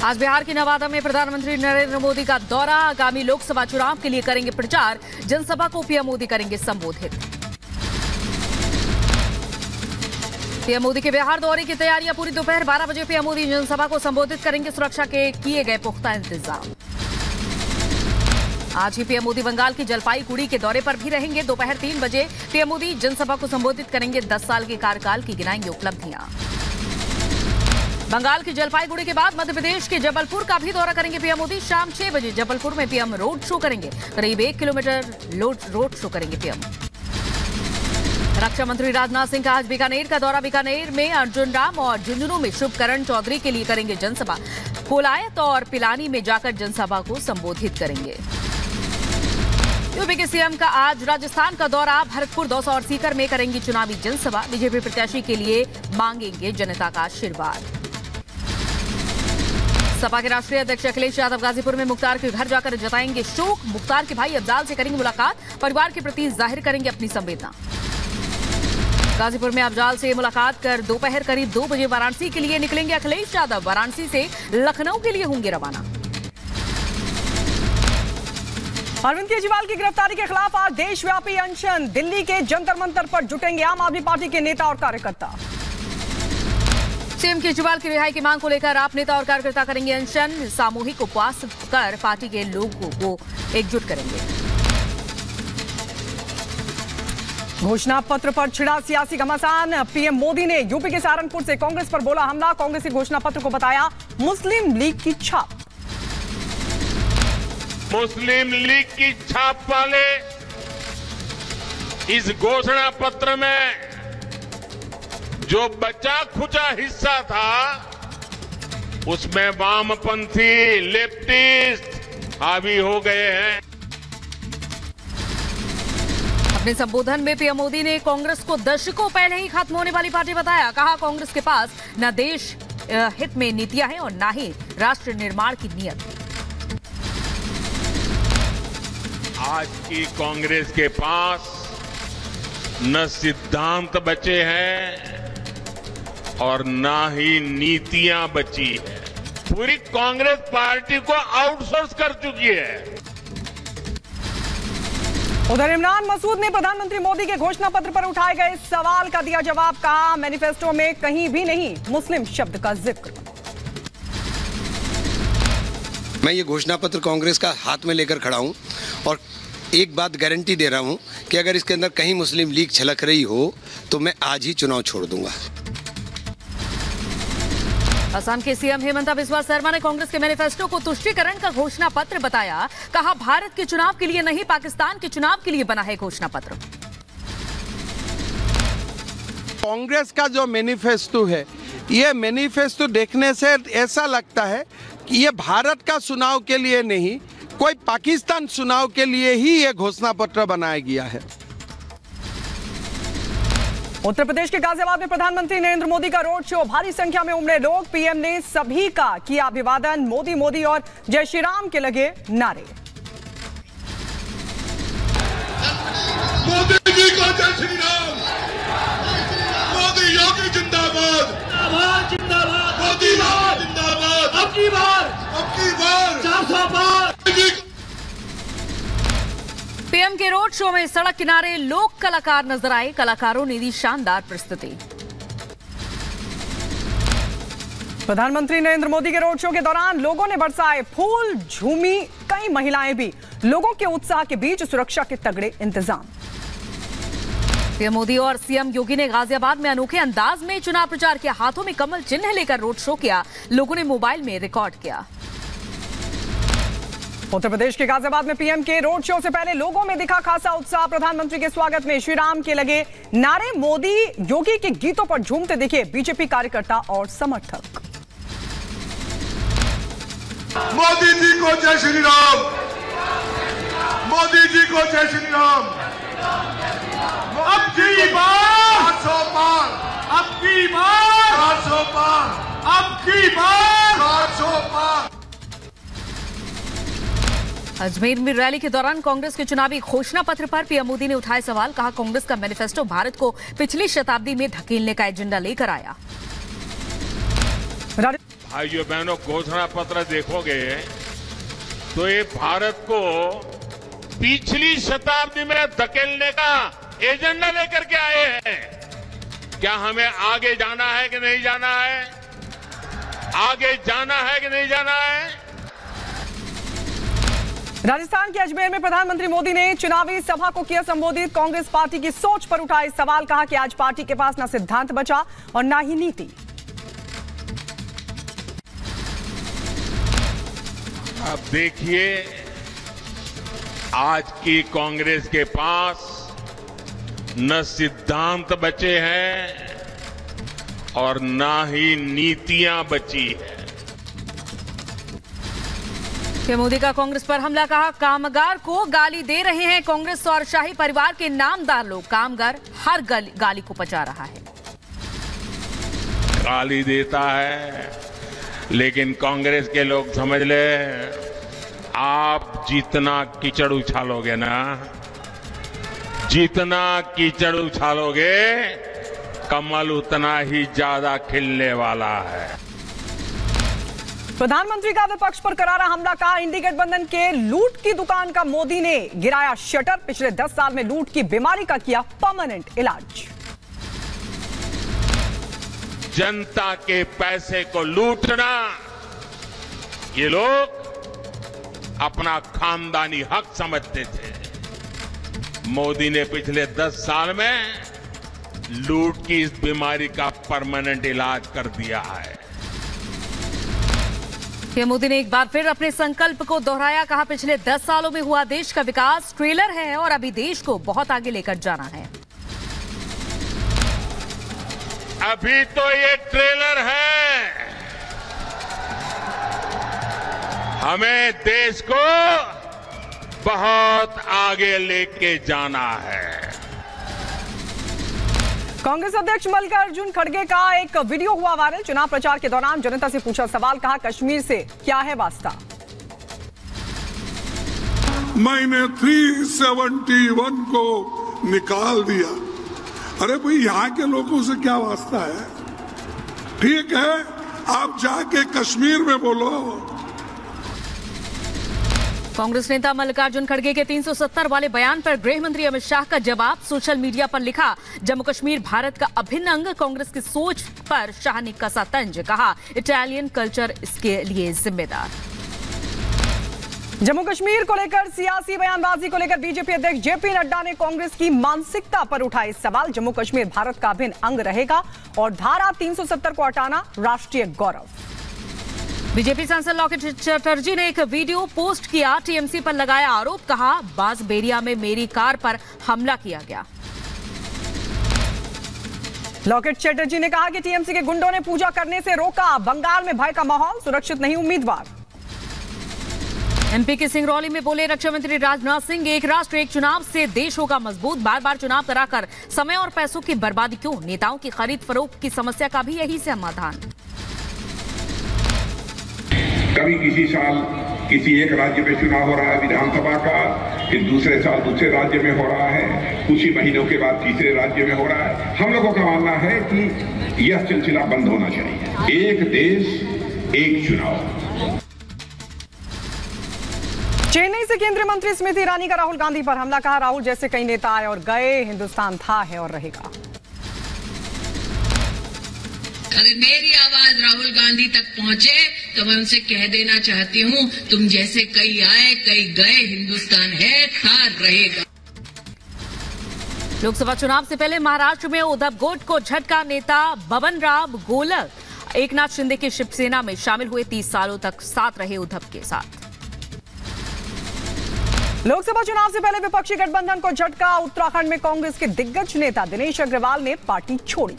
आज बिहार के नवादा में प्रधानमंत्री नरेंद्र मोदी का दौरा। आगामी लोकसभा चुनाव के लिए करेंगे प्रचार। जनसभा को पीएम मोदी करेंगे संबोधित। पीएम मोदी के बिहार दौरे की तैयारियां पूरी। दोपहर 12 बजे पीएम मोदी जनसभा को संबोधित करेंगे। सुरक्षा के किए गए पुख्ता इंतजाम। आज ही पीएम मोदी बंगाल की जलपाईगुड़ी के दौरे पर भी रहेंगे। दोपहर 3 बजे पीएम मोदी जनसभा को संबोधित करेंगे। 10 साल के कार्यकाल की गिनाएंगे उपलब्धियां। बंगाल की जलपाईगुड़ी के बाद मध्य प्रदेश के जबलपुर का भी दौरा करेंगे पीएम मोदी। शाम 6 बजे जबलपुर में पीएम रोड शो करेंगे। करीब 1 किलोमीटर रोड शो करेंगे पीएम। रक्षा मंत्री राजनाथ सिंह का आज बीकानेर का दौरा। बीकानेर में अर्जुन राम और झुंझुनू में शुभकरण चौधरी के लिए करेंगे जनसभा। कोलायत और पिलानी में जाकर जनसभा को संबोधित करेंगे। यूपी के सीएम का आज राजस्थान का दौरा। भरतपुर, दौसा और सीकर में करेंगे चुनावी जनसभा। बीजेपी प्रत्याशी के लिए मांगेंगे जनता का आशीर्वाद। सपा के राष्ट्रीय अध्यक्ष अखिलेश यादव गाजीपुर में मुख्तार के घर जाकर जताएंगे शोक। मुख्तार के भाई अफजाल से करेंगे मुलाकात। परिवार के प्रति जाहिर करेंगे अपनी संवेदना। गाजीपुर में अफजाल से मुलाकात कर दोपहर करीब 2 बजे वाराणसी के लिए निकलेंगे अखिलेश यादव। वाराणसी से लखनऊ के लिए होंगे रवाना। अरविंद केजरीवाल की गिरफ्तारी के खिलाफ आज देशव्यापी अनशन। दिल्ली के जंतर मंतर पर जुटेंगे आम आदमी पार्टी के नेता और कार्यकर्ता। सीएम केजरीवाल की रिहाई की मांग को लेकर आप नेता और कार्यकर्ता करेंगे अनशन। सामूहिक उपवास कर पार्टी के लोगों को एकजुट करेंगे। घोषणा पत्र पर छिड़ा सियासी घमासान। पीएम मोदी ने यूपी के सहारनपुर से कांग्रेस पर बोला हमला। कांग्रेस के घोषणा पत्र को बताया मुस्लिम लीग की छाप। मुस्लिम लीग की छाप वाले इस घोषणा पत्र में जो बचा खुचा हिस्सा था उसमें वामपंथी लेफ्टिस्ट हावी हो गए हैं। अपने संबोधन में पीएम मोदी ने कांग्रेस को दशकों पहले ही खत्म होने वाली पार्टी बताया। कहा कांग्रेस के पास न देश हित में नीतियां हैं और न ही राष्ट्र निर्माण की नीयत। आज की कांग्रेस के पास न सिद्धांत बचे हैं और ना ही नीतियां बची है। पूरी कांग्रेस पार्टी को आउटसोर्स कर चुकी है। उधर इमरान मसूद ने प्रधानमंत्री मोदी के घोषणा पत्र पर उठाए गए सवाल का दिया जवाब। कहा मैनिफेस्टो में कहीं भी नहीं मुस्लिम शब्द का जिक्र। मैं ये घोषणा पत्र कांग्रेस का हाथ में लेकर खड़ा हूं और एक बात गारंटी दे रहा हूं कि अगर इसके अंदर कहीं मुस्लिम लीग छलक रही हो तो मैं आज ही चुनाव छोड़ दूंगा। असम के सीएम हेमंत बिस्वा शर्मा ने कांग्रेस के मैनिफेस्टो को तुष्टीकरण का घोषणा पत्र बताया। कहा भारत के चुनाव के लिए नहीं पाकिस्तान के चुनाव के लिए बना है घोषणा पत्र। कांग्रेस का जो मैनिफेस्टो है ये मैनिफेस्टो देखने से ऐसा लगता है कि ये भारत का चुनाव के लिए नहीं कोई पाकिस्तान चुनाव के लिए ही ये घोषणा पत्र बनाया गया है। उत्तर प्रदेश के गाजियाबाद में प्रधानमंत्री नरेंद्र मोदी का रोड शो। भारी संख्या में उमड़े लोग। पीएम ने सभी का किया अभिवादन। मोदी मोदी और जय श्री राम के लगे नारे। मोदी जी को जय श्री राम। मोदी योगी जिंदाबाद जिंदाबाद। मोदी जिंदाबाद। अब की बार 400 पार। पीएम के रोड शो में सड़क किनारे लोक कलाकार नजर आए। कलाकारों ने दी शानदार प्रस्तुति। प्रधानमंत्री नरेंद्र मोदी के रोड शो के दौरान लोगों ने बरसाए फूल, झूमी कई महिलाएं भी। लोगों के उत्साह के बीच सुरक्षा के तगड़े इंतजाम। पीएम मोदी और सीएम योगी ने गाजियाबाद में अनोखे अंदाज में चुनाव प्रचार किया। हाथों में कमल चिन्ह लेकर रोड शो किया। लोगों ने मोबाइल में रिकॉर्ड किया। उत्तर प्रदेश के गाजियाबाद में पीएम के रोड शो से पहले लोगों में दिखा खासा उत्साह। प्रधानमंत्री के स्वागत में श्री राम के लगे नारे। मोदी योगी के गीतों पर झूमते दिखे बीजेपी कार्यकर्ता और समर्थक। मोदी जी को जय श्री राम। मोदी जी को जय श्री राम। अब की बार 400 पार। अब की बार 400 पार। अब की बार 400 पार। अजमेर में रैली के दौरान कांग्रेस के चुनावी घोषणा पत्र पर पीएम मोदी ने उठाए सवाल। कहा कांग्रेस का मैनिफेस्टो भारत को पिछली शताब्दी में धकेलने का एजेंडा लेकर आया। भाइयों बहनों, घोषणा पत्र देखोगे तो ये भारत को पिछली शताब्दी में धकेलने का एजेंडा लेकर के आए हैं। क्या हमें आगे जाना है कि नहीं जाना है? आगे जाना है कि नहीं जाना है? राजस्थान के अजमेर में प्रधानमंत्री मोदी ने चुनावी सभा को किया संबोधित। कांग्रेस पार्टी की सोच पर उठाए सवाल, कहा कि आज पार्टी के पास न सिद्धांत बचा और न ही नीति। अब देखिए, आज की कांग्रेस के पास न सिद्धांत बचे हैं और न ही नीतियां बची है। मोदी का कांग्रेस पर हमला, कहा कामगार को गाली दे रहे हैं कांग्रेस और शाही परिवार के नामदार लोग। कामगार हर गाली को पचा रहा है। गाली देता है, लेकिन कांग्रेस के लोग समझ ले, आप जितना कीचड़ उछालोगे ना, जितना कीचड़ उछालोगे, कमल उतना ही ज्यादा खिलने वाला है। प्रधानमंत्री का विपक्ष पर करारा हमला, कहा इंडी गठबंधन के लूट की दुकान का मोदी ने गिराया शटर। पिछले 10 साल में लूट की बीमारी का किया परमानेंट इलाज। जनता के पैसे को लूटना ये लोग अपना खानदानी हक समझते थे। मोदी ने पिछले 10 साल में लूट की इस बीमारी का परमानेंट इलाज कर दिया है। मोदी ने एक बार फिर अपने संकल्प को दोहराया, कहा पिछले 10 सालों में हुआ देश का विकास ट्रेलर है और अभी देश को बहुत आगे लेकर जाना है। अभी तो ये ट्रेलर है, हमें देश को बहुत आगे लेके जाना है। कांग्रेस अध्यक्ष मल्लिकार्जुन खड़गे का एक वीडियो हुआ वायरल। चुनाव प्रचार के दौरान जनता से पूछा सवाल, कहा कश्मीर से क्या है वास्ता। मैंने 371 को निकाल दिया। अरे भाई, यहाँ के लोगों से क्या वास्ता है? ठीक है, आप जाके कश्मीर में बोलो। कांग्रेस नेता मल्लिकार्जुन खड़गे के 370 वाले बयान पर गृह मंत्री अमित शाह का जवाब। सोशल मीडिया पर लिखा, जम्मू कश्मीर भारत का अभिन्न अंग। कांग्रेस की सोच पर शाह ने कसा तंज, कहा इटालियन कल्चर इसके लिए जिम्मेदार। जम्मू कश्मीर को लेकर सियासी बयानबाजी को लेकर बीजेपी अध्यक्ष जेपी नड्डा ने कांग्रेस की मानसिकता पर उठाए सवाल। जम्मू कश्मीर भारत का अभिन्न अंग रहेगा और धारा 370 को हटाना राष्ट्रीय गौरव। बीजेपी सांसद लॉकेट चटर्जी ने एक वीडियो पोस्ट किया, टीएमसी पर लगाया आरोप, कहा बांसबेरिया में मेरी कार पर हमला किया गया। लॉकेट चटर्जी ने कहा कि टीएमसी के गुंडों ने पूजा करने से रोका। बंगाल में भय का माहौल, सुरक्षित नहीं उम्मीदवार। एमपी के सिंगरौली में बोले रक्षा मंत्री राजनाथ सिंह, एक राष्ट्र एक चुनाव से देश होगा मजबूत। बार बार चुनाव कराकर समय और पैसों की बर्बादी क्यों? नेताओं की खरीद फरोख्त की समस्या का भी यही समाधान। कभी किसी साल किसी एक राज्य में चुनाव हो रहा है विधानसभा का, फिर दूसरे साल दूसरे राज्य में हो रहा है, कुछ ही महीनों के बाद तीसरे राज्य में हो रहा है। हम लोगों का मानना है कि यह सिलसिला बंद होना चाहिए। एक देश एक चुनाव। चेन्नई से केंद्रीय मंत्री स्मृति ईरानी का राहुल गांधी पर हमला, कहा राहुल जैसे कई नेता आए और गए, हिंदुस्तान था, है और रहेगा। अगर मेरी आवाज राहुल गांधी तक पहुंचे तो मैं उनसे कह देना चाहती हूं, तुम जैसे कई आए कई गए, हिंदुस्तान है, था, रहेगा। लोकसभा चुनाव से पहले महाराष्ट्र में उद्धव गोट को झटका। नेता बबनराव गोलक एकनाथ शिंदे की शिवसेना में शामिल हुए। 30 सालों तक साथ रहे उद्धव के साथ। लोकसभा चुनाव से पहले विपक्षी गठबंधन को झटका। उत्तराखंड में कांग्रेस के दिग्गज नेता दिनेश अग्रवाल ने पार्टी छोड़ी।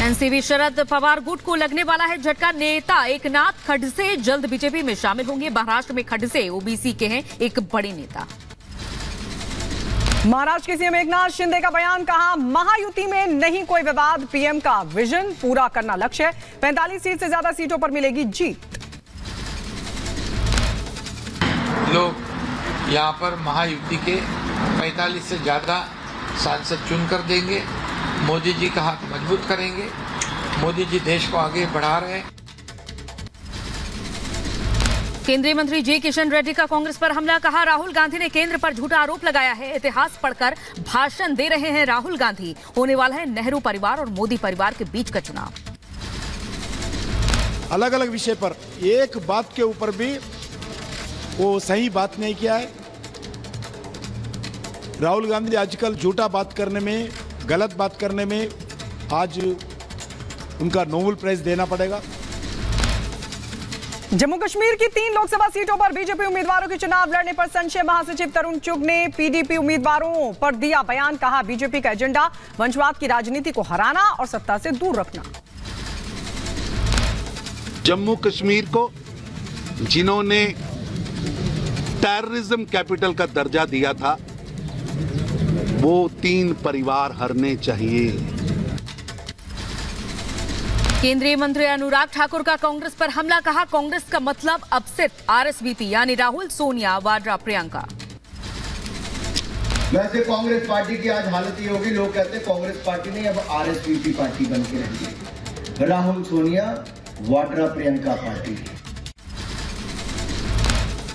एनसीबी शरद पवार गुट को लगने वाला है झटका। नेता एकनाथ खडसे जल्द बीजेपी में शामिल होंगे। महाराष्ट्र में खडसे ओबीसी के हैं एक बड़े नेता। महाराष्ट्र के सीएम एकनाथ शिंदे का बयान, कहा महायुति में नहीं कोई विवाद, पीएम का विजन पूरा करना लक्ष्य है। 45 सीट से ज्यादा सीटों पर मिलेगी जीत। लोग यहाँ पर महायुति के 45 से ज्यादा सांसद चुनकर देंगे। मोदी जी का हाथ मजबूत करेंगे। मोदी जी देश को आगे बढ़ा रहे हैं। केंद्रीय मंत्री जे किशन रेड्डी का कांग्रेस पर हमला, कहा राहुल गांधी ने केंद्र पर झूठा आरोप लगाया है। इतिहास पढ़कर भाषण दे रहे हैं राहुल गांधी। होने वाला है नेहरू परिवार और मोदी परिवार के बीच का चुनाव। अलग अलग विषय पर एक बात के ऊपर भी वो सही बात नहीं किया है। राहुल गांधी आजकल झूठा बात करने में, गलत बात करने में आज उनका नोबेल प्राइज देना पड़ेगा। जम्मू कश्मीर की 3 लोकसभा सीटों पर बीजेपी उम्मीदवारों के चुनाव लड़ने पर संजय महासचिव तरुण चुग ने पीडीपी उम्मीदवारों पर दिया बयान, कहा बीजेपी का एजेंडा वंशवाद की राजनीति को हराना और सत्ता से दूर रखना। जम्मू कश्मीर को जिन्होंने टेररिज्म कैपिटल का दर्जा दिया था, वो 3 परिवार हरने चाहिए। केंद्रीय मंत्री अनुराग ठाकुर का कांग्रेस पर हमला, कहा कांग्रेस का मतलब अब सिर्फ आरएसवीपी यानी राहुल, सोनिया, वाड्रा, प्रियंका। वैसे कांग्रेस पार्टी की आज हालत ये होगी, लोग कहते हैं कांग्रेस पार्टी नहीं अब आरएसवीपी पार्टी बन के रहेगी। राहुल, सोनिया, वाड्रा, प्रियंका पार्टी।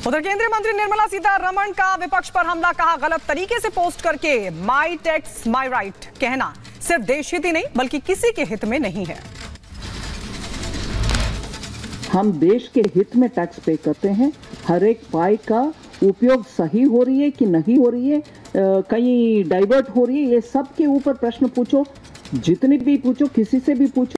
उधर केंद्रीय मंत्री निर्मला सीतारमण का विपक्ष पर हमला, कहा गलत तरीके से पोस्ट करके माई टैक्स माई राइट कहना सिर्फ देश हित ही नहीं बल्कि किसी के हित में नहीं है। हम देश के हित में टैक्स पे करते हैं। हर एक पाई का उपयोग सही हो रही है कि नहीं हो रही है, कहीं डाइवर्ट हो रही है, ये सब के ऊपर प्रश्न पूछो, जितने भी पूछो, किसी से भी पूछो।